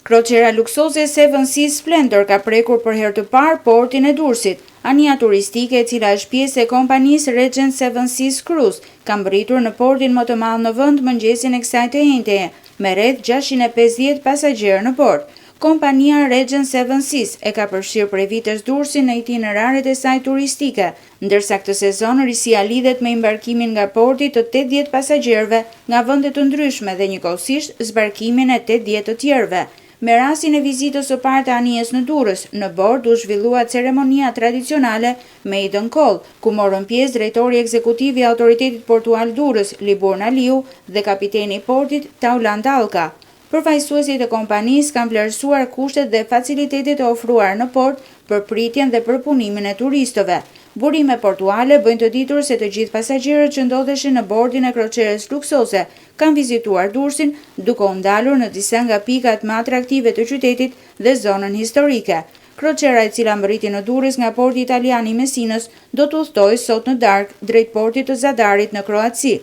Kroqera luksoze Seven Seas Splendor ka prekur për herë të parë portin e Durrësit. Anija turistike e cila është pjesë e kompanisë Regent Seven Seas Cruise ka mbërritur në portin më të madh në vend mëngjesin e kësaj të njëjteje, me rreth 650 pasagjerë në port. Kompania Regent Seven Seas e ka përfshirë prej vitesh Durrësin në itineraret e saj turistike, ndërsa këtë sezon risia lidhet me embarkimin nga porti të 80 pasagjerëve nga vende të ndryshme dhe njëkohësisht zbarkimin e 80 të tjerëve. Me rastin e vizitës së parë të anijes në Durrës, në bord u zhvillua ceremonia tradicionale Maiden Call, ku morën pjesë drejtori ekzekutiv i Autoritetit Portual Durrës, Libor Naliu, dhe kapiteni i portit Tauland Alka. Përfaqësuesit e kompanisë kanë vlerësuar kushtet dhe facilitetet e ofruar në port për pritjen dhe përpunimin e turistëve. Burime portuale bëjnë të ditur se të gjithë pasagjerët që ndodheshin në bordin e kroqeres luksoze kanë vizituar Durrësin, duke u ndalur në disa nga pikat më atraktive të qytetit dhe zonën historike. Kroqera e cila mbërriti në Durrës nga porti italian i Mesinës do të udhtojë sot në darkë drejt portit të Zadarit në Kroaci.